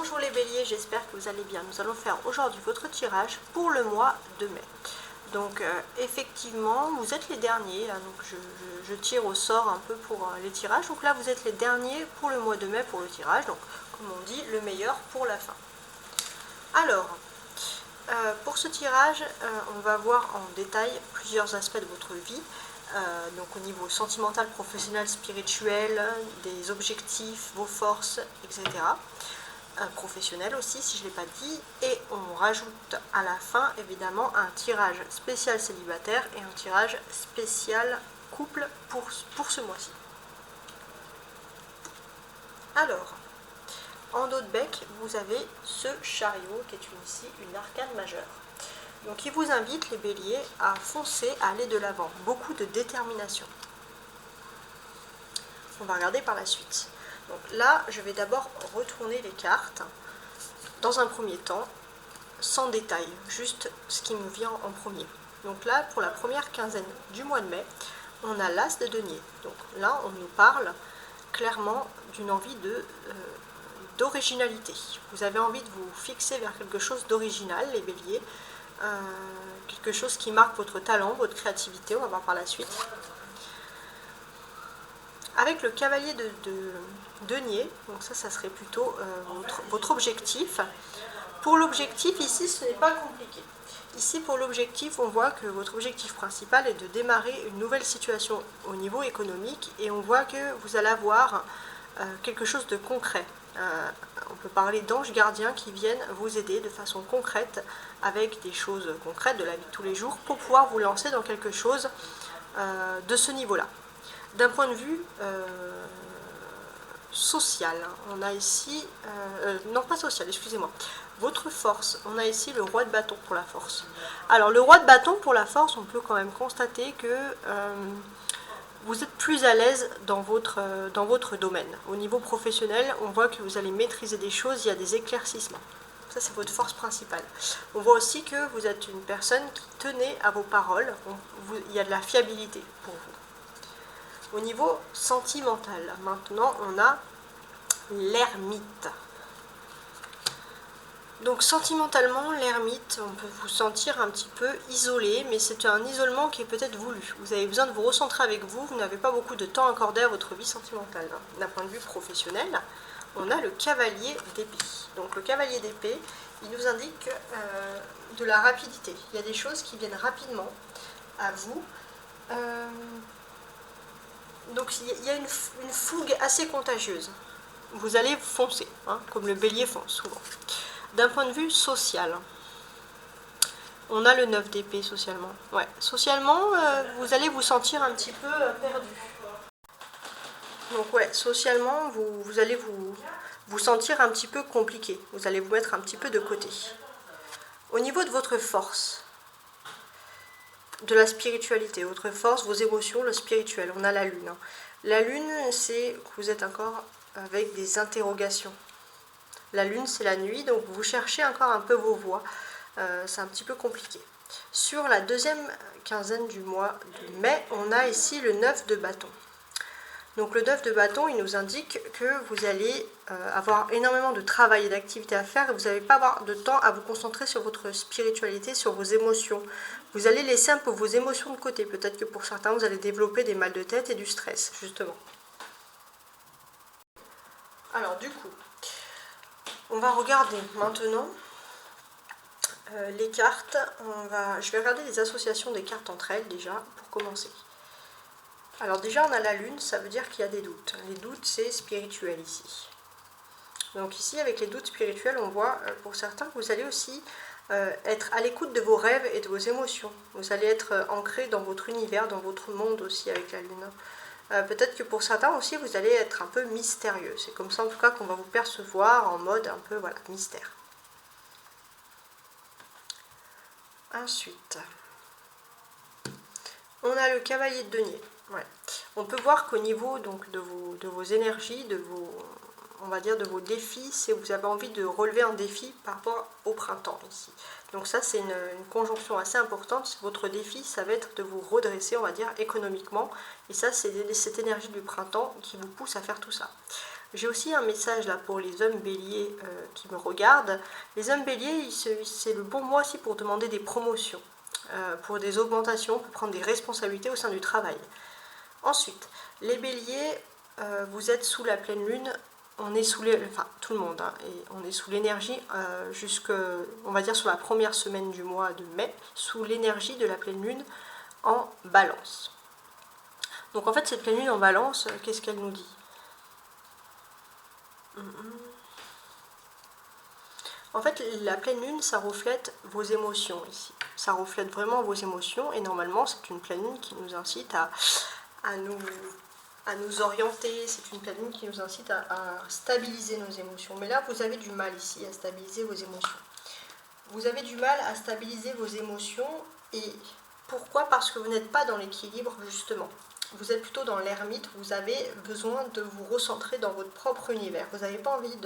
Bonjour les béliers, j'espère que vous allez bien. Nous allons faire aujourd'hui votre tirage pour le mois de mai. Donc effectivement, vous êtes les derniers, là, donc je tire au sort un peu pour les tirages. Donc là, vous êtes les derniers pour le mois de mai pour le tirage. Donc comme on dit, le meilleur pour la fin. Alors, pour ce tirage, on va voir en détail plusieurs aspects de votre vie. Donc au niveau sentimental, professionnel, spirituel, des objectifs, vos forces, etc. Professionnel aussi, si je ne l'ai pas dit. Et on rajoute à la fin, évidemment, un tirage spécial célibataire et un tirage spécial couple pour ce mois-ci. Alors, en dos de bec, vous avez ce chariot qui est ici une arcane majeure. Donc il vous invite, les béliers, à foncer, à aller de l'avant. Beaucoup de détermination. On va regarder par la suite. Donc là, je vais d'abord retourner les cartes, dans un premier temps, sans détail, juste ce qui me vient en premier. Donc là, pour la première quinzaine du mois de mai, on a l'as de denier. Donc là, on nous parle clairement d'une envie d'originalité. Vous avez envie de vous fixer vers quelque chose d'original, les béliers, quelque chose qui marque votre talent, votre créativité, on va voir par la suite. Avec le cavalier de denier, donc ça serait plutôt votre objectif. Pour l'objectif, ici, ce n'est pas compliqué. Ici, pour l'objectif, on voit que votre objectif principal est de démarrer une nouvelle situation au niveau économique et on voit que vous allez avoir quelque chose de concret. On peut parler d'anges gardiens qui viennent vous aider de façon concrète avec des choses concrètes de la vie de tous les jours pour pouvoir vous lancer dans quelque chose de ce niveau-là. D'un point de vue social, on a ici, non pas social, excusez-moi, votre force, on a ici le roi de bâton pour la force. Alors le roi de bâton pour la force, on peut quand même constater que vous êtes plus à l'aise dans votre domaine. Au niveau professionnel, on voit que vous allez maîtriser des choses, il y a des éclaircissements. Ça, c'est votre force principale. On voit aussi que vous êtes une personne qui tenait à vos paroles, il y a de la fiabilité pour vous. Au niveau sentimental, maintenant, on a l'ermite. Donc sentimentalement, l'ermite, on peut vous sentir un petit peu isolé, mais c'est un isolement qui est peut-être voulu. Vous avez besoin de vous recentrer avec vous, vous n'avez pas beaucoup de temps accordé à votre vie sentimentale. D'un point de vue professionnel, on a le cavalier d'épée. Donc le cavalier d'épée, il nous indique de la rapidité. Il y a des choses qui viennent rapidement à vous. Donc il y a une fougue assez contagieuse. Vous allez foncer, comme le bélier fonce souvent. D'un point de vue social, on a le 9 d'épée socialement. Ouais. Socialement, vous allez vous sentir un petit peu perdu. Donc ouais, socialement, vous allez vous sentir un petit peu compliqué. Vous allez vous mettre un petit peu de côté. Au niveau de votre force, de la spiritualité, votre force, vos émotions, le spirituel, on a la lune. La lune, c'est que vous êtes encore avec des interrogations. La lune, c'est la nuit, donc vous cherchez encore un peu vos voies. C'est un petit peu compliqué. Sur la deuxième quinzaine du mois de mai, on a ici le 9 de bâton. Donc le 9 de bâton, il nous indique que vous allez avoir énormément de travail et d'activités à faire et vous n'allez pas avoir de temps à vous concentrer sur votre spiritualité, sur vos émotions. Vous allez laisser un peu vos émotions de côté. Peut-être que pour certains, vous allez développer des mal de tête et du stress, justement. Alors du coup, on va regarder maintenant les cartes. Je vais regarder les associations des cartes entre elles déjà, pour commencer. Alors déjà, on a la lune, ça veut dire qu'il y a des doutes. Les doutes, c'est spirituel ici. Donc ici, avec les doutes spirituels, on voit pour certains que vous allez aussi être à l'écoute de vos rêves et de vos émotions. Vous allez être ancré dans votre univers, dans votre monde aussi avec la lune. Peut-être que pour certains aussi, vous allez être un peu mystérieux. C'est comme ça en tout cas qu'on va vous percevoir en mode un peu voilà, mystère. Ensuite, on a le cavalier de denier. Ouais. On peut voir qu'au niveau donc, de vos énergies, on va dire de vos défis, c'est vous avez envie de relever un défi par rapport au printemps ici. Donc ça, c'est une conjonction assez importante. Votre défi, ça va être de vous redresser, on va dire, économiquement. Et ça, c'est cette énergie du printemps qui vous pousse à faire tout ça. J'ai aussi un message là pour les hommes béliers qui me regardent. Les hommes béliers, c'est le bon mois aussi pour demander des promotions, pour des augmentations, pour prendre des responsabilités au sein du travail. Ensuite, les béliers, vous êtes sous la pleine lune. On est sous enfin tout le monde, hein, et on est sous l'énergie jusque, on va dire sur la première semaine du mois de mai, sous l'énergie de la pleine lune en balance. Donc en fait cette pleine lune en balance, qu'est-ce qu'elle nous dit? En fait la pleine lune ça reflète vos émotions ici, ça reflète vraiment vos émotions et normalement c'est une pleine lune qui nous incite à nous orienter, c'est une pleine lune qui nous incite à stabiliser nos émotions. Mais là, vous avez du mal ici à stabiliser vos émotions. Vous avez du mal à stabiliser vos émotions et pourquoi? Parce que vous n'êtes pas dans l'équilibre justement. Vous êtes plutôt dans l'ermite, vous avez besoin de vous recentrer dans votre propre univers. Vous n'avez pas envie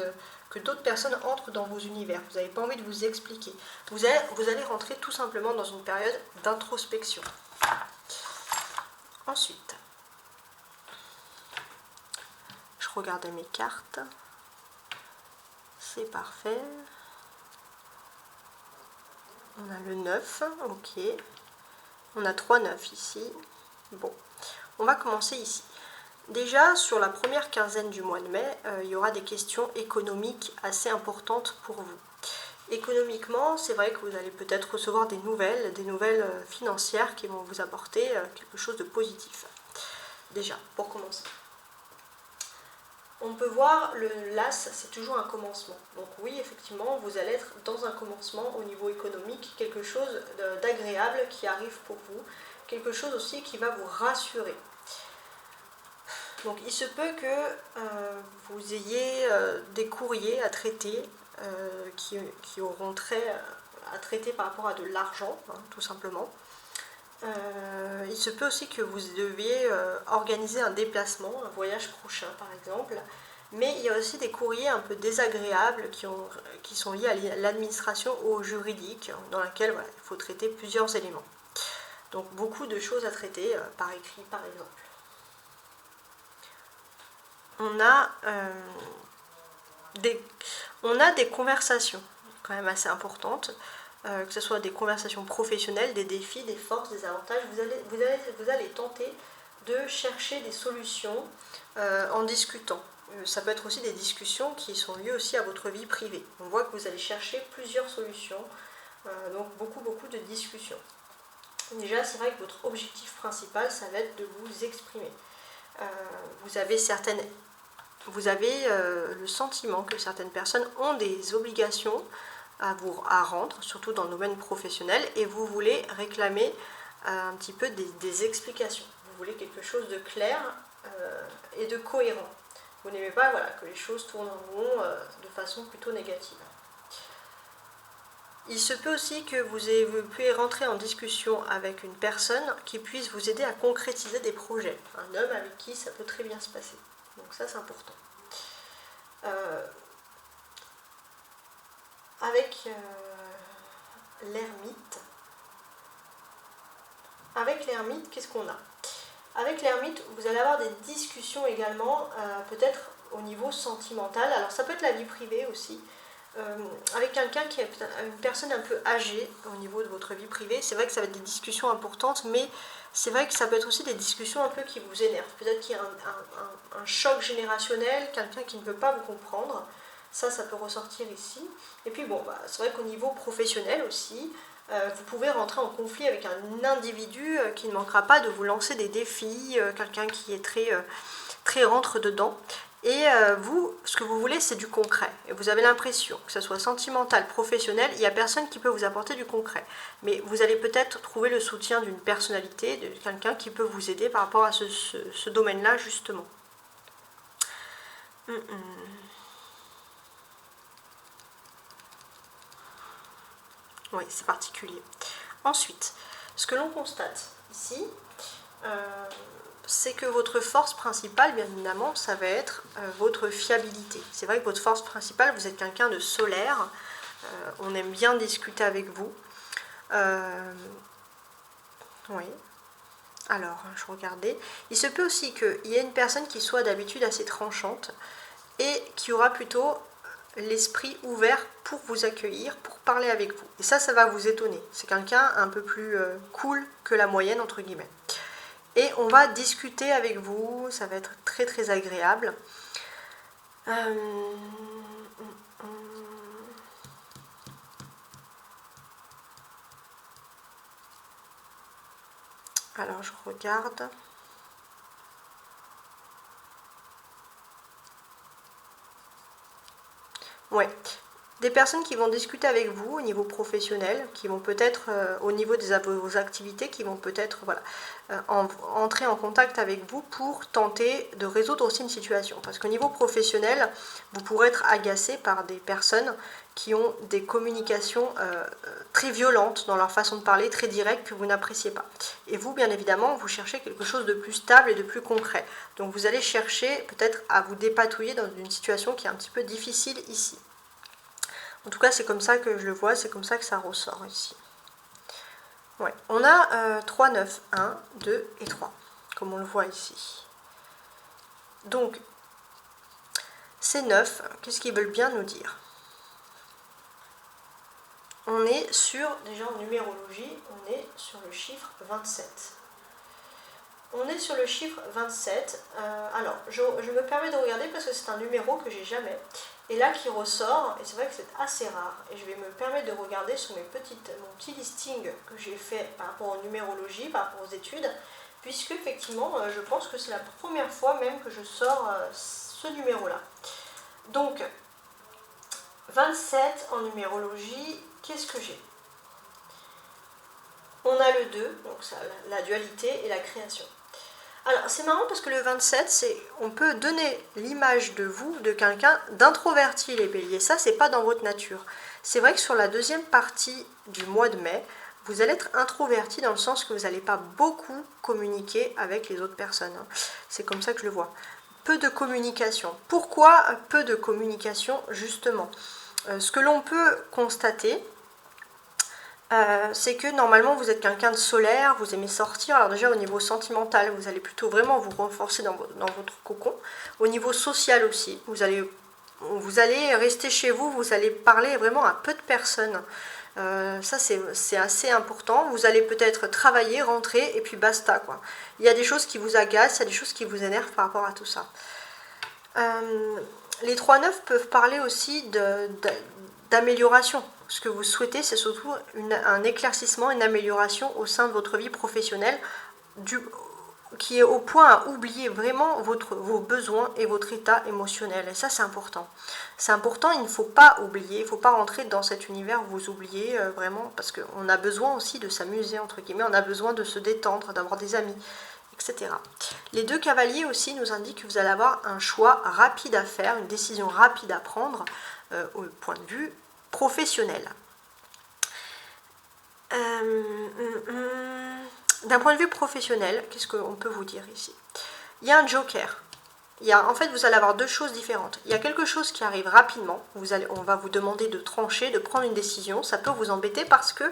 que d'autres personnes entrent dans vos univers. Vous n'avez pas envie de vous expliquer. Vous allez rentrer tout simplement dans une période d'introspection. Ensuite, je regardais mes cartes. C'est parfait. On a le 9, ok. On a 3 9 ici. Bon, on va commencer ici. Déjà, sur la première quinzaine du mois de mai, il y aura des questions économiques assez importantes pour vous. Économiquement, c'est vrai que vous allez peut-être recevoir des nouvelles financières qui vont vous apporter quelque chose de positif. Déjà, pour commencer. On peut voir le l'as, c'est toujours un commencement. Donc oui, effectivement, vous allez être dans un commencement au niveau économique, quelque chose d'agréable qui arrive pour vous, quelque chose aussi qui va vous rassurer. Donc il se peut que vous ayez des courriers à traiter qui auront trait à traiter par rapport à de l'argent, hein, tout simplement. Il se peut aussi que vous deviez organiser un déplacement, un voyage prochain par exemple, mais il y a aussi des courriers un peu désagréables qui sont liés à l'administration ou au juridique, dans laquelle voilà, il faut traiter plusieurs éléments. Donc beaucoup de choses à traiter par écrit par exemple. On a des conversations quand même assez importantes. Que ce soit des conversations professionnelles, des défis, des forces, des avantages, vous allez tenter de chercher des solutions en discutant. Ça peut être aussi des discussions qui sont liées aussi à votre vie privée. On voit que vous allez chercher plusieurs solutions, donc beaucoup de discussions. Déjà, c'est vrai que votre objectif principal, ça va être de vous exprimer. Vous avez le sentiment que certaines personnes ont des obligations à rendre, surtout dans le domaine professionnel, et vous voulez réclamer un petit peu des explications. Vous voulez quelque chose de clair et de cohérent. Vous n'aimez pas que les choses tournent en rond de façon plutôt négative. Il se peut aussi que vous puissiez rentrer en discussion avec une personne qui puisse vous aider à concrétiser des projets. Un homme avec qui ça peut très bien se passer. Donc ça, c'est important. Avec l'ermite, qu'est-ce qu'on a? Avec l'ermite, vous allez avoir des discussions également, peut-être au niveau sentimental. Alors ça peut être la vie privée aussi. Avec quelqu'un qui est une personne un peu âgée au niveau de votre vie privée, c'est vrai que ça va être des discussions importantes, mais c'est vrai que ça peut être aussi des discussions un peu qui vous énervent. Peut-être qu'il y a un choc générationnel, quelqu'un qui ne peut pas vous comprendre. Ça peut ressortir ici. Et puis bon, c'est vrai qu'au niveau professionnel aussi, vous pouvez rentrer en conflit avec un individu qui ne manquera pas de vous lancer des défis, quelqu'un qui est très rentre dedans. Et vous, ce que vous voulez, c'est du concret. Et vous avez l'impression, que ce soit sentimental, professionnel, il n'y a personne qui peut vous apporter du concret. Mais vous allez peut-être trouver le soutien d'une personnalité, de quelqu'un qui peut vous aider par rapport à ce domaine-là, justement. Oui, c'est particulier. Ensuite, ce que l'on constate ici, c'est que votre force principale, bien évidemment, ça va être votre fiabilité. C'est vrai que votre force principale, vous êtes quelqu'un de solaire, on aime bien discuter avec vous. Oui. Alors, je regardais. Il se peut aussi qu'il y ait une personne qui soit d'habitude assez tranchante et qui aura plutôt l'esprit ouvert pour vous accueillir, pour parler avec vous. Et ça va vous étonner. C'est quelqu'un un peu plus cool que la moyenne, entre guillemets. Et on va discuter avec vous, ça va être très très agréable. Alors je regarde. Ouais. Des personnes qui vont discuter avec vous au niveau professionnel, qui vont peut-être, au niveau de vos activités, qui vont peut-être voilà, entrer en contact avec vous pour tenter de résoudre aussi une situation. Parce qu'au niveau professionnel, vous pourrez être agacé par des personnes qui ont des communications très violentes dans leur façon de parler, très directes, que vous n'appréciez pas. Et vous, bien évidemment, vous cherchez quelque chose de plus stable et de plus concret. Donc vous allez chercher peut-être à vous dépatouiller dans une situation qui est un petit peu difficile ici. En tout cas, c'est comme ça que je le vois, c'est comme ça que ça ressort ici. Ouais. On a 3, 9, 1, 2 et 3, comme on le voit ici. Donc, ces 9, qu'est-ce qu'ils veulent bien nous dire? On est sur, déjà en numérologie, on est sur le chiffre 27. On est sur le chiffre 27. Alors, je me permets de regarder parce que c'est un numéro que j'ai jamais. Et là qui ressort, et c'est vrai que c'est assez rare, et je vais me permettre de regarder sur mon petit listing que j'ai fait par rapport aux numérologies, par rapport aux études, puisque effectivement, je pense que c'est la première fois même que je sors ce numéro-là. Donc, 27 en numérologie, qu'est-ce que j'ai? On a le 2, donc ça, la dualité et la création. Alors, c'est marrant parce que le 27, on peut donner l'image de vous, de quelqu'un d'introverti, les béliers. Ça, c'est pas dans votre nature. C'est vrai que sur la deuxième partie du mois de mai, vous allez être introverti dans le sens que vous n'allez pas beaucoup communiquer avec les autres personnes. C'est comme ça que je le vois. Peu de communication. Pourquoi peu de communication, justement? Ce que l'on peut constater, c'est que normalement vous êtes quelqu'un de solaire, vous aimez sortir. Alors déjà au niveau sentimental, vous allez plutôt vraiment vous renforcer dans votre cocon. Au niveau social aussi, vous allez rester chez vous, vous allez parler vraiment à peu de personnes. Ça c'est assez important. Vous allez peut-être travailler, rentrer et puis basta quoi. Il y a des choses qui vous agacent, il y a des choses qui vous énervent par rapport à tout ça. Les 3-9 peuvent parler aussi d'amélioration. Ce que vous souhaitez, c'est surtout un éclaircissement, une amélioration au sein de votre vie professionnelle qui est au point à oublier vraiment vos besoins et votre état émotionnel. Et ça, c'est important. C'est important, il ne faut pas oublier, il ne faut pas rentrer dans cet univers où vous oubliez vraiment, parce qu'on a besoin aussi de s'amuser, entre guillemets, on a besoin de se détendre, d'avoir des amis, etc. Les 2 cavaliers aussi nous indiquent que vous allez avoir un choix rapide à faire, une décision rapide à prendre au point de vue professionnel. D'un point de vue professionnel, qu'est-ce qu'on peut vous dire ici? Il y a un joker. En fait, vous allez avoir 2 choses différentes. Il y a quelque chose qui arrive rapidement. On va vous demander de trancher, de prendre une décision. Ça peut vous embêter parce que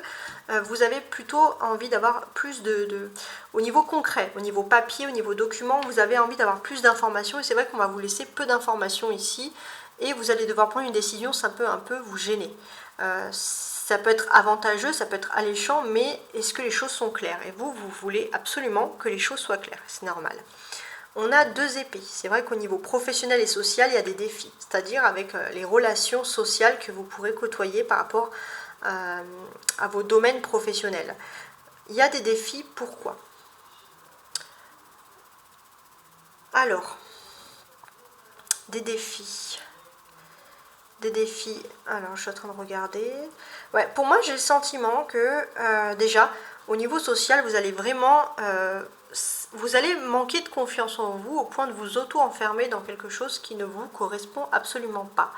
vous avez plutôt envie d'avoir plus au niveau concret, au niveau papier, au niveau document, vous avez envie d'avoir plus d'informations. Et c'est vrai qu'on va vous laisser peu d'informations ici. Et vous allez devoir prendre une décision, ça peut un peu vous gêner. Ça peut être avantageux, ça peut être alléchant, mais est-ce que les choses sont claires? Et vous voulez absolument que les choses soient claires, c'est normal. On a 2 épées. C'est vrai qu'au niveau professionnel et social, il y a des défis, c'est-à-dire avec les relations sociales que vous pourrez côtoyer par rapport à vos domaines professionnels. Il y a des défis, pourquoi? Alors, des défis. Alors je suis en train de regarder. Ouais, pour moi j'ai le sentiment que déjà au niveau social vous allez vraiment vous allez manquer de confiance en vous au point de vous auto-enfermer dans quelque chose qui ne vous correspond absolument pas.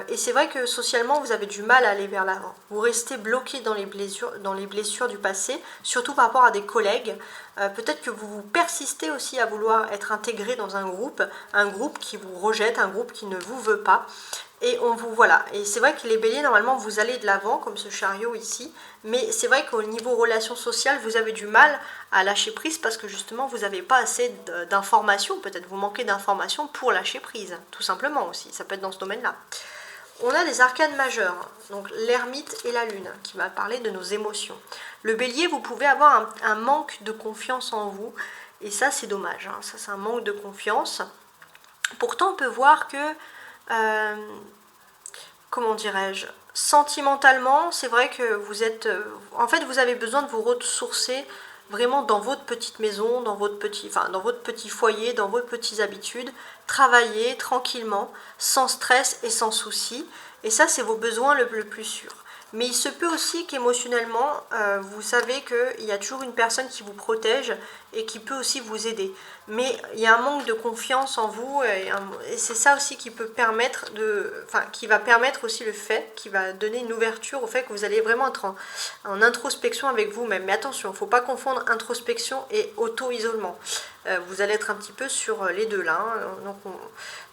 Et c'est vrai que socialement vous avez du mal à aller vers l'avant. Vous restez bloqué dans les blessures du passé, surtout par rapport à des collègues. Peut-être que vous persistez aussi à vouloir être intégré dans un groupe qui vous rejette, un groupe qui ne vous veut pas. Et on vous voilà. Et c'est vrai que les béliers, normalement, vous allez de l'avant, comme ce chariot ici. Mais c'est vrai qu'au niveau relations sociales, vous avez du mal à lâcher prise parce que justement, vous n'avez pas assez d'informations. Peut-être vous manquez d'informations pour lâcher prise, tout simplement aussi. Ça peut être dans ce domaine-là. On a des arcanes majeurs, donc l'ermite et la lune, qui va parler de nos émotions. Le bélier, vous pouvez avoir un manque de confiance en vous. Et ça, c'est dommage. Hein. Ça, c'est un manque de confiance. Pourtant, on peut voir que... comment dirais-je, sentimentalement, c'est vrai que vous êtes... en fait, vous avez besoin de vous ressourcer vraiment dans votre petite maison, dans votre petit foyer, dans vos petites habitudes, travailler tranquillement, sans stress et sans souci. Et ça, c'est vos besoins le plus sûr. Mais il se peut aussi qu'émotionnellement, vous savez qu'il y a toujours une personne qui vous protège et qui peut aussi vous aider. Mais il y a un manque de confiance en vous et c'est ça aussi qui peut permettre qui va permettre aussi le fait, qui va donner une ouverture au fait que vous allez vraiment être en introspection avec vous-même. Mais attention, il ne faut pas confondre introspection et auto-isolement. Vous allez être un petit peu sur les deux là. Hein. Donc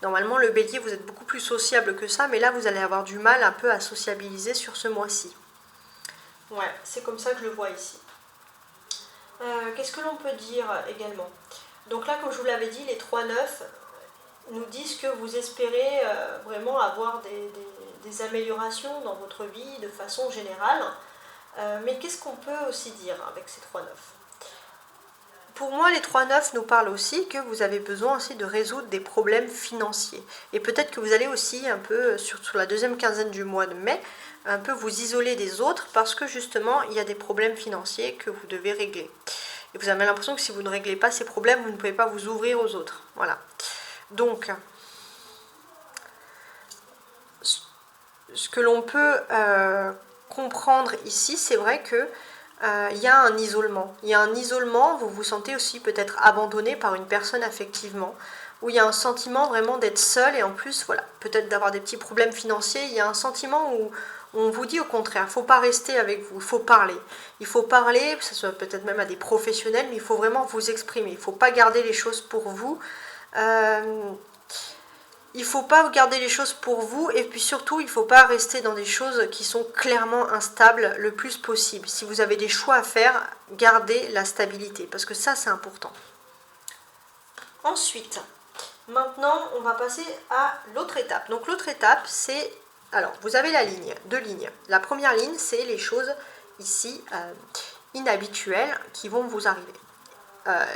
normalement, le bélier, vous êtes beaucoup plus sociable que ça, mais là, vous allez avoir du mal un peu à sociabiliser sur ce mois-ci. Ouais, c'est comme ça que je le vois ici. Qu'est-ce que l'on peut dire également? Donc là, comme je vous l'avais dit, les 3-9 nous disent que vous espérez vraiment avoir des améliorations dans votre vie de façon générale. Mais qu'est-ce qu'on peut aussi dire avec ces 3-9? Pour moi, les 3-9 nous parlent aussi que vous avez besoin aussi de résoudre des problèmes financiers. Et peut-être que vous allez aussi un peu, sur la deuxième quinzaine du mois de mai, un peu vous isoler des autres parce que justement, il y a des problèmes financiers que vous devez régler. Et vous avez l'impression que si vous ne réglez pas ces problèmes, vous ne pouvez pas vous ouvrir aux autres. Voilà. Donc, ce que l'on peut comprendre ici, c'est vrai que il y a un isolement. Il y a un isolement, vous vous sentez aussi peut-être abandonné par une personne affectivement, où il y a un sentiment vraiment d'être seul et en plus, voilà, peut-être d'avoir des petits problèmes financiers. Il y a un sentiment où on vous dit au contraire, il ne faut pas rester avec vous, il faut parler. Il faut parler, que ce soit peut-être même à des professionnels, mais il faut vraiment vous exprimer. Il ne faut pas garder les choses pour vous. Il ne faut pas garder les choses pour vous et puis surtout, il ne faut pas rester dans des choses qui sont clairement instables le plus possible. Si vous avez des choix à faire, gardez la stabilité parce que ça, c'est important. Ensuite, maintenant, on va passer à l'autre étape. Donc l'autre étape, c'est... Alors, vous avez deux lignes. La première ligne, c'est les choses ici inhabituelles qui vont vous arriver.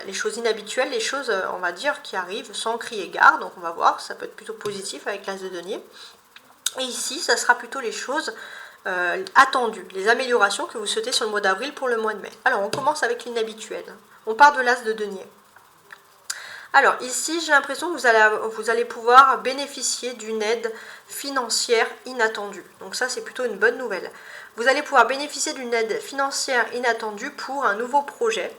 Les choses inhabituelles, les choses, on va dire, qui arrivent sans crier gare. Donc on va voir, ça peut être plutôt positif avec l'as de denier. Et ici, ça sera plutôt les choses attendues, les améliorations que vous souhaitez sur le mois d'avril pour le mois de mai. Alors on commence avec l'inhabituel. On part de l'as de denier. Alors ici, j'ai l'impression que vous allez pouvoir bénéficier d'une aide financière inattendue. Donc ça, c'est plutôt une bonne nouvelle. Vous allez pouvoir bénéficier d'une aide financière inattendue pour un nouveau projet.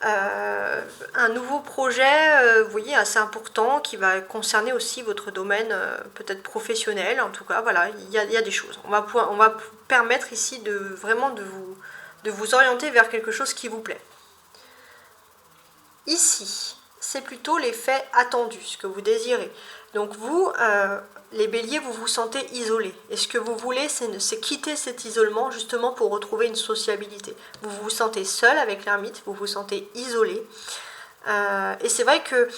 Un nouveau projet, vous voyez, assez important qui va concerner aussi votre domaine peut-être professionnel. En tout cas, voilà, il y a des choses. On va permettre ici de vous orienter vers quelque chose qui vous plaît. Ici, c'est plutôt l'effet attendu, ce que vous désirez. Donc vous, les béliers, vous vous sentez isolés. Et ce que vous voulez, c'est quitter cet isolement justement pour retrouver une sociabilité. Vous vous sentez seul avec l'ermite, vous vous sentez isolé. Et c'est vrai que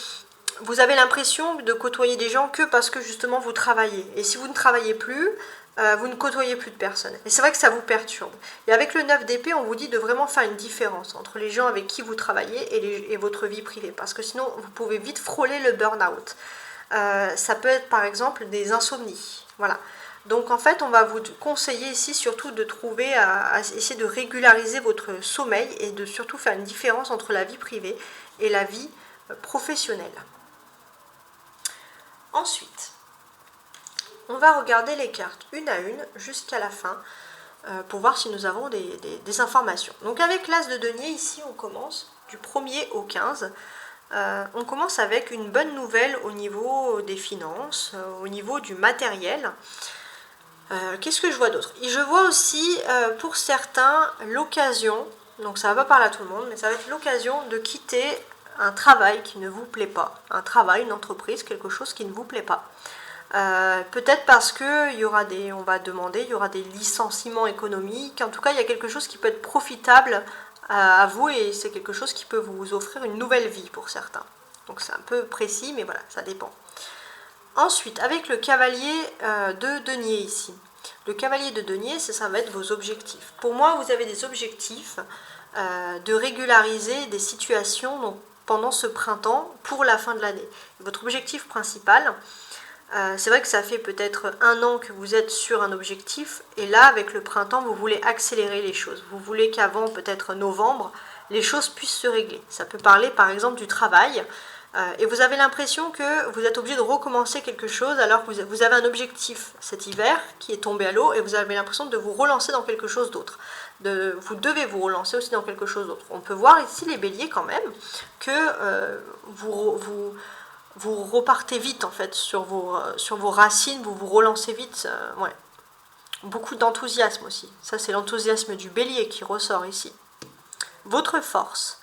vous avez l'impression de côtoyer des gens que parce que justement vous travaillez. Et si vous ne travaillez plus, vous ne côtoyez plus de personnes. Et c'est vrai que ça vous perturbe. Et avec le 9 d'épée, on vous dit de vraiment faire une différence entre les gens avec qui vous travaillez et votre vie privée. Parce que sinon, vous pouvez vite frôler le burn-out. Ça peut être par exemple des insomnies. Voilà. Donc en fait, on va vous conseiller ici surtout de trouver, à essayer de régulariser votre sommeil et de surtout faire une différence entre la vie privée et la vie professionnelle. Ensuite, on va regarder les cartes une à une jusqu'à la fin pour voir si nous avons des informations. Donc avec l'as de denier, ici on commence du 1er au 15. On commence avec une bonne nouvelle au niveau des finances, au niveau du matériel. Qu'est-ce que je vois d'autre? Je vois aussi pour certains l'occasion, donc ça ne va pas parler à tout le monde, mais ça va être l'occasion de quitter un travail qui ne vous plaît pas, un travail, une entreprise, quelque chose qui ne vous plaît pas. Peut-être parce que on va demander, il y aura des licenciements économiques. En tout cas, il y a quelque chose qui peut être profitable à vous et c'est quelque chose qui peut vous offrir une nouvelle vie pour certains. Donc c'est un peu précis, mais voilà, ça dépend. Ensuite, avec le cavalier de denier ici. Le cavalier de denier, ça va être vos objectifs. Pour moi, vous avez des objectifs de régulariser des situations donc, pendant ce printemps pour la fin de l'année. Votre objectif principal, c'est vrai que ça fait peut-être 1 an que vous êtes sur un objectif et là, avec le printemps, vous voulez accélérer les choses. Vous voulez qu'avant peut-être novembre, les choses puissent se régler. Ça peut parler par exemple du travail. Et vous avez l'impression que vous êtes obligé de recommencer quelque chose alors que vous avez un objectif cet hiver qui est tombé à l'eau et vous avez l'impression de vous relancer dans quelque chose d'autre. Vous devez vous relancer aussi dans quelque chose d'autre. On peut voir ici les béliers quand même que vous repartez vite en fait sur vos racines, vous vous relancez vite. Ouais. Beaucoup d'enthousiasme aussi. Ça c'est l'enthousiasme du bélier qui ressort ici. Votre force.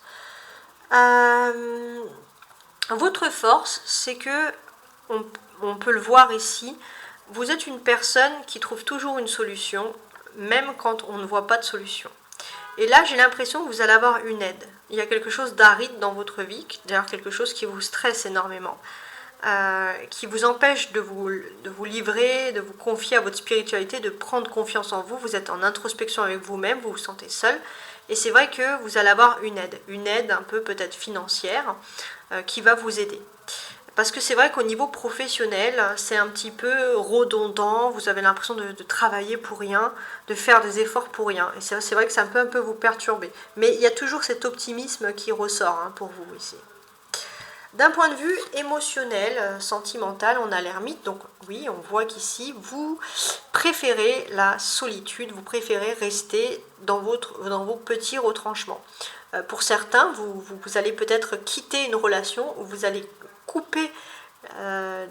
Votre force, c'est que, on peut le voir ici, vous êtes une personne qui trouve toujours une solution, même quand on ne voit pas de solution. Et là, j'ai l'impression que vous allez avoir une aide. Il y a quelque chose d'aride dans votre vie, d'ailleurs quelque chose qui vous stresse énormément, qui vous empêche de vous livrer, de vous confier à votre spiritualité, de prendre confiance en vous. Vous êtes en introspection avec vous-même, vous vous sentez seul. Et c'est vrai que vous allez avoir une aide un peu peut-être financière, qui va vous aider. Parce que c'est vrai qu'au niveau professionnel, c'est un petit peu redondant, vous avez l'impression de travailler pour rien, de faire des efforts pour rien. Et c'est vrai que ça peut un peu vous perturber. Mais il y a toujours cet optimisme qui ressort pour vous ici. D'un point de vue émotionnel, sentimental, on a l'ermite. Donc oui, on voit qu'ici, vous préférez la solitude, vous préférez rester dans vos petits retranchements. Pour certains, vous allez peut-être quitter une relation où vous allez couper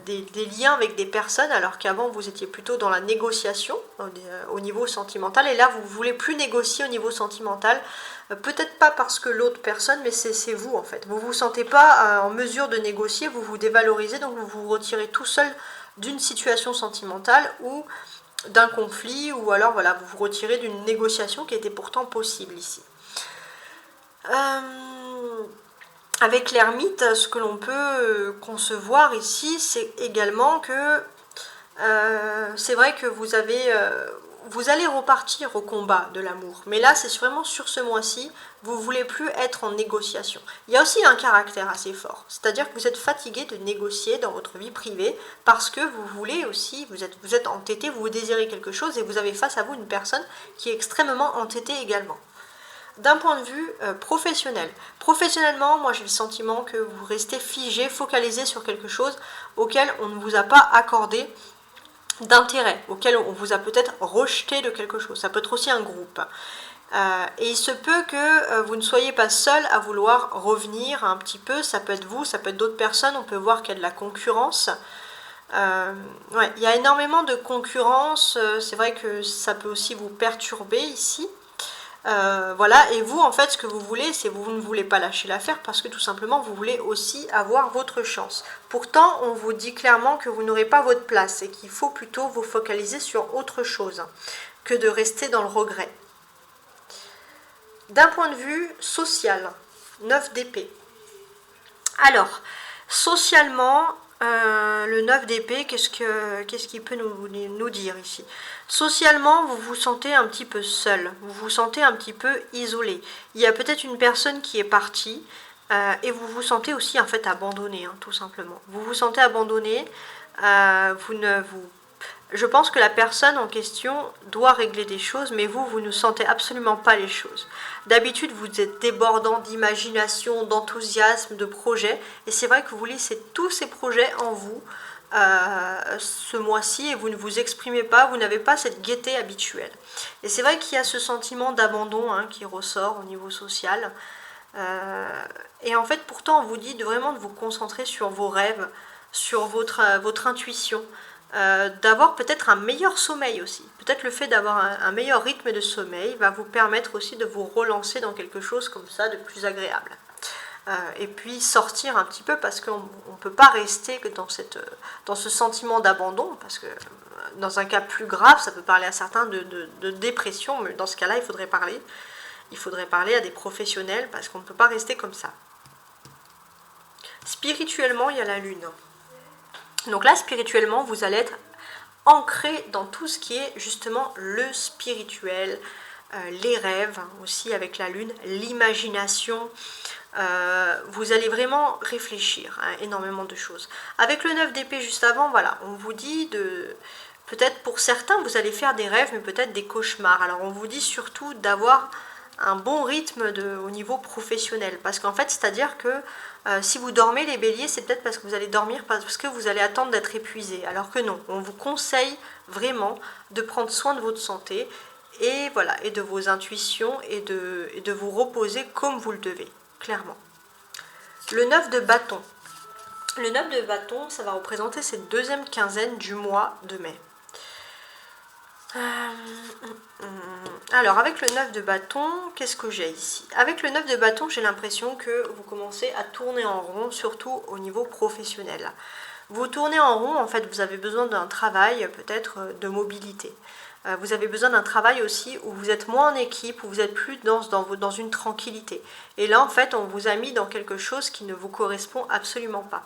des liens avec des personnes alors qu'avant vous étiez plutôt dans la négociation au niveau sentimental et là vous ne voulez plus négocier au niveau sentimental, peut-être pas parce que l'autre personne mais c'est vous en fait, vous ne vous sentez pas en mesure de négocier, vous vous dévalorisez donc vous vous retirez tout seul d'une situation sentimentale ou d'un conflit ou alors voilà vous vous retirez d'une négociation qui était pourtant possible ici. Avec l'ermite, ce que l'on peut concevoir ici, c'est également que c'est vrai que vous allez repartir au combat de l'amour. Mais là, c'est vraiment sur ce mois-ci, vous ne voulez plus être en négociation. Il y a aussi un caractère assez fort. C'est-à-dire que vous êtes fatigué de négocier dans votre vie privée parce que vous voulez aussi, vous êtes entêté, vous désirez quelque chose et vous avez face à vous une personne qui est extrêmement entêtée également. D'un point de vue professionnel. Professionnellement, moi j'ai le sentiment que vous restez figé, focalisé sur quelque chose auquel on ne vous a pas accordé d'intérêt, auquel on vous a peut-être rejeté de quelque chose. Ça peut être aussi un groupe. Et il se peut que vous ne soyez pas seul à vouloir revenir un petit peu. Ça peut être vous, ça peut être d'autres personnes. On peut voir qu'il y a de la concurrence. Ouais, il y a énormément de concurrence. C'est vrai que ça peut aussi vous perturber ici. Voilà, et vous en fait ce que vous voulez c'est vous ne voulez pas lâcher l'affaire parce que tout simplement vous voulez aussi avoir votre chance. Pourtant on vous dit clairement que vous n'aurez pas votre place et qu'il faut plutôt vous focaliser sur autre chose que de rester dans le regret. D'un point de vue social, 9 d'épée. Alors, socialement, le 9 d'épée, qu'est-ce qu'il peut nous dire ici? Socialement, vous vous sentez un petit peu seul, vous vous sentez un petit peu isolé. Il y a peut-être une personne qui est partie et vous vous sentez aussi en fait abandonné, tout simplement. Vous vous sentez abandonné, je pense que la personne en question doit régler des choses, mais vous ne sentez absolument pas les choses. D'habitude, vous êtes débordant d'imagination, d'enthousiasme, de projets, et c'est vrai que vous laissez tous ces projets en vous ce mois-ci, et vous ne vous exprimez pas, vous n'avez pas cette gaieté habituelle. Et c'est vrai qu'il y a ce sentiment d'abandon qui ressort au niveau social. Et en fait, pourtant, on vous dit vraiment de vous concentrer sur vos rêves, sur votre intuition, d'avoir peut-être un meilleur sommeil aussi. Peut-être le fait d'avoir un meilleur rythme de sommeil va vous permettre aussi de vous relancer dans quelque chose comme ça de plus agréable. et puis sortir un petit peu, parce qu'on ne peut pas rester que dans ce sentiment d'abandon, parce que dans un cas plus grave, ça peut parler à certains de dépression, mais dans ce cas-là, il faudrait parler à des professionnels, parce qu'on ne peut pas rester comme ça. Spirituellement, il y a la lune. Donc là, spirituellement, vous allez être ancré dans tout ce qui est justement le spirituel, les rêves aussi avec la lune, l'imagination. Vous allez vraiment réfléchir à énormément de choses. Avec le 9 d'épée juste avant, voilà, on vous dit peut-être pour certains, vous allez faire des rêves, mais peut-être des cauchemars. Alors on vous dit surtout d'avoir un bon rythme au niveau professionnel. Parce qu'en fait, c'est-à-dire que si vous dormez les béliers, c'est peut-être parce que vous allez dormir, parce que vous allez attendre d'être épuisé. Alors que non, on vous conseille vraiment de prendre soin de votre santé et voilà, et de vos intuitions et de vous reposer comme vous le devez, clairement. Le 9 de bâton. Le 9 de bâton, ça va représenter cette deuxième quinzaine du mois de mai. Alors, avec le 9 de bâton, qu'est-ce que j'ai ici? Avec le 9 de bâton, j'ai l'impression que vous commencez à tourner en rond, surtout au niveau professionnel. Vous tournez en rond, en fait, vous avez besoin d'un travail, peut-être de mobilité. Vous avez besoin d'un travail aussi où vous êtes moins en équipe, où vous êtes plus dans une tranquillité. Et là, en fait, on vous a mis dans quelque chose qui ne vous correspond absolument pas.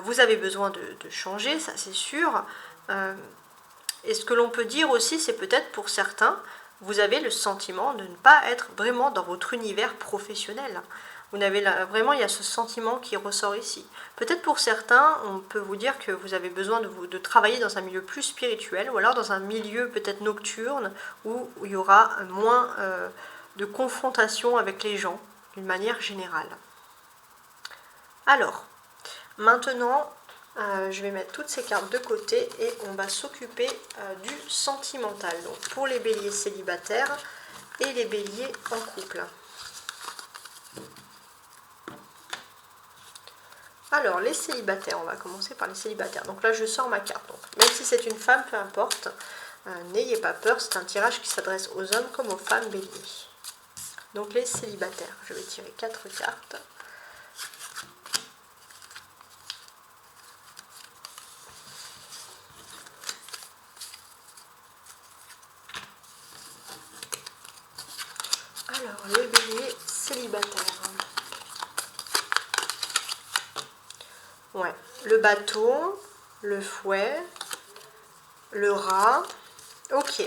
Vous avez besoin de changer, ça c'est sûr. Et ce que l'on peut dire aussi, c'est peut-être pour certains, vous avez le sentiment de ne pas être vraiment dans votre univers professionnel. Vraiment, il y a ce sentiment qui ressort ici. Peut-être pour certains, on peut vous dire que vous avez besoin de travailler dans un milieu plus spirituel, ou alors dans un milieu peut-être nocturne, où il y aura moins de confrontation avec les gens, d'une manière générale. Alors, maintenant, je vais mettre toutes ces cartes de côté et on va s'occuper du sentimental. Donc pour les béliers célibataires et les béliers en couple. Alors les célibataires, on va commencer par les célibataires. Donc là je sors ma carte. Donc, même si c'est une femme, peu importe, n'ayez pas peur, c'est un tirage qui s'adresse aux hommes comme aux femmes béliers. Donc les célibataires, je vais tirer 4 cartes. Alors, les béliers célibataires. Ouais, le bateau, le fouet, le rat. Ok.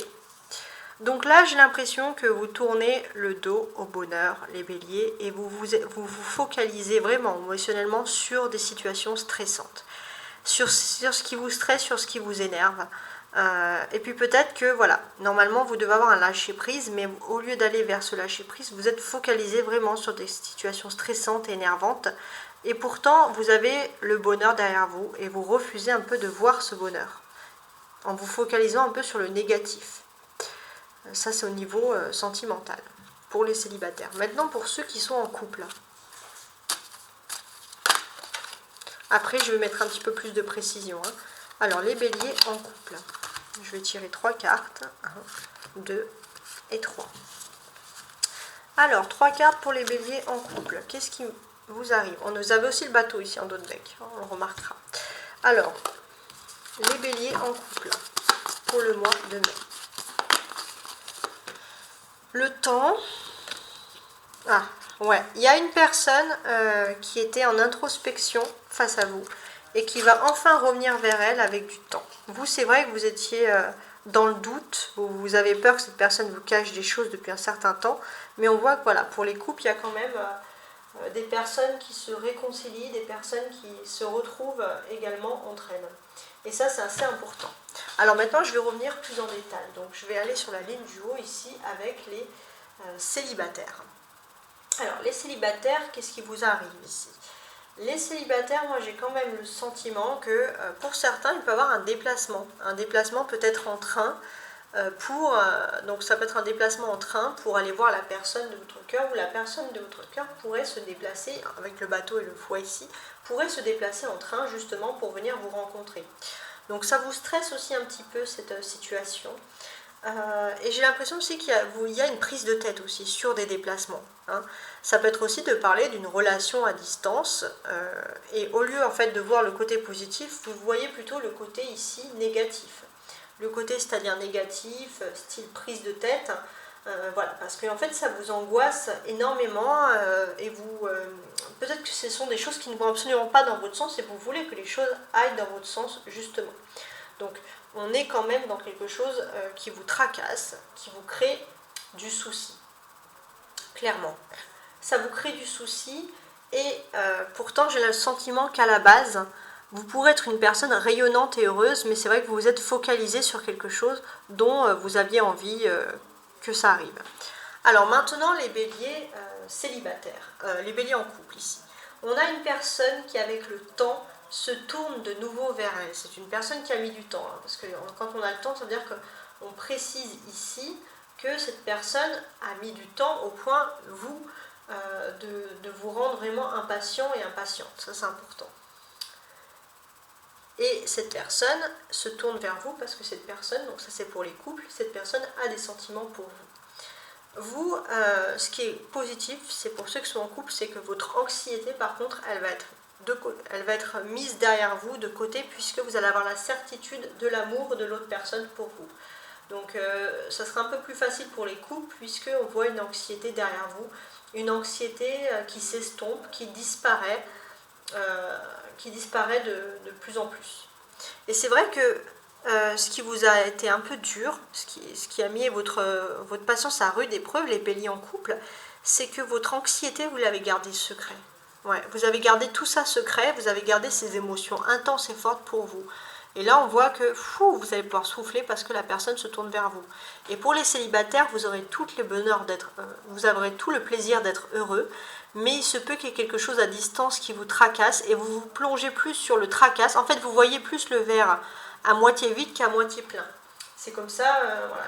Donc là, j'ai l'impression que vous tournez le dos au bonheur, les béliers, et vous focalisez vraiment émotionnellement sur des situations stressantes. Sur ce qui vous stresse, sur ce qui vous énerve. Et puis peut-être que voilà, normalement vous devez avoir un lâcher prise, mais au lieu d'aller vers ce lâcher prise, vous êtes focalisé vraiment sur des situations stressantes et énervantes, et pourtant vous avez le bonheur derrière vous et vous refusez un peu de voir ce bonheur en vous focalisant un peu sur le négatif. Ça c'est au niveau sentimental pour les célibataires. Maintenant pour ceux qui sont en couple. Après je vais mettre un petit peu plus de précision. Alors les béliers en couple. Je vais tirer 3 cartes. 1, 2 et 3. Alors, 3 cartes pour les béliers en couple. Qu'est-ce qui vous arrive? On nous avait aussi le bateau ici en dos de deck. On le remarquera. Alors, les béliers en couple pour le mois de mai. Le temps. Ah, ouais. Il y a une personne qui était en introspection face à vous et qui va enfin revenir vers elle avec du temps. Vous, c'est vrai que vous étiez dans le doute, vous avez peur que cette personne vous cache des choses depuis un certain temps, mais on voit que voilà, pour les couples, il y a quand même des personnes qui se réconcilient, des personnes qui se retrouvent également entre elles. Et ça, c'est assez important. Alors maintenant, je vais revenir plus en détail. Donc, je vais aller sur la ligne du haut ici avec les célibataires. Alors, les célibataires, qu'est-ce qui vous arrive ici? Les célibataires, moi j'ai quand même le sentiment que pour certains, il peut y avoir un déplacement peut-être en train, donc ça peut être un déplacement en train pour aller voir la personne de votre cœur, ou la personne de votre cœur pourrait se déplacer, avec le bateau et le fouet ici, pourrait se déplacer en train justement pour venir vous rencontrer. Donc ça vous stresse aussi un petit peu cette situation. Et j'ai l'impression aussi qu'il y a une prise de tête aussi sur des déplacements. Hein. Ça peut être aussi de parler d'une relation à distance. Et au lieu en fait de voir le côté positif, vous voyez plutôt le côté ici négatif. Le côté c'est-à-dire négatif, style prise de tête. Voilà, parce que en fait ça vous angoisse énormément et vous peut-être que ce sont des choses qui ne vont absolument pas dans votre sens et vous voulez que les choses aillent dans votre sens justement. Donc on est quand même dans quelque chose qui vous tracasse, qui vous crée du souci. Clairement. Ça vous crée du souci et pourtant j'ai le sentiment qu'à la base, vous pourrez être une personne rayonnante et heureuse, mais c'est vrai que vous vous êtes focalisé sur quelque chose dont vous aviez envie que ça arrive. Alors maintenant les béliers célibataires, les béliers en couple ici. On a une personne qui avec le temps se tourne de nouveau vers elle. C'est une personne qui a mis du temps, hein, parce que quand on a le temps, ça veut dire qu'on précise ici que cette personne a mis du temps au point, vous, de vous rendre vraiment impatient et impatiente. Ça, c'est important. Et cette personne se tourne vers vous parce que cette personne, donc ça c'est pour les couples, cette personne a des sentiments pour vous. Vous, ce qui est positif, c'est pour ceux qui sont en couple, c'est que votre anxiété, par contre, elle va être mise derrière vous de côté puisque vous allez avoir la certitude de l'amour de l'autre personne pour vous. Donc ça sera un peu plus facile pour les couples puisqu'on voit une anxiété derrière vous, une anxiété qui s'estompe, qui disparaît de plus en plus. Et c'est vrai que ce qui vous a été un peu dur, ce qui a mis votre patience à rude épreuve, les béliers en couple, c'est que votre anxiété, vous l'avez gardée secret. Ouais, vous avez gardé tout ça secret, vous avez gardé ces émotions intenses et fortes pour vous. Et là, on voit que vous allez pouvoir souffler parce que la personne se tourne vers vous. Et pour les célibataires, vous aurez tout le bonheur vous aurez tout le plaisir d'être heureux, mais il se peut qu'il y ait quelque chose à distance qui vous tracasse et vous vous plongez plus sur le tracasse. En fait, vous voyez plus le verre à moitié vide qu'à moitié plein. C'est comme ça voilà,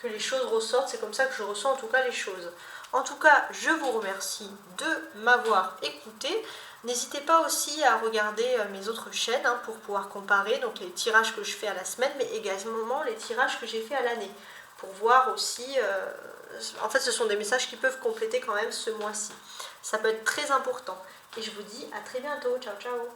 que les choses ressortent, c'est comme ça que je ressens en tout cas les choses. En tout cas, je vous remercie de m'avoir écouté. N'hésitez pas aussi à regarder mes autres chaînes pour pouvoir comparer donc les tirages que je fais à la semaine, mais également les tirages que j'ai fait à l'année, pour voir aussi, en fait ce sont des messages qui peuvent compléter quand même ce mois-ci. Ça peut être très important. Et je vous dis à très bientôt. Ciao, ciao.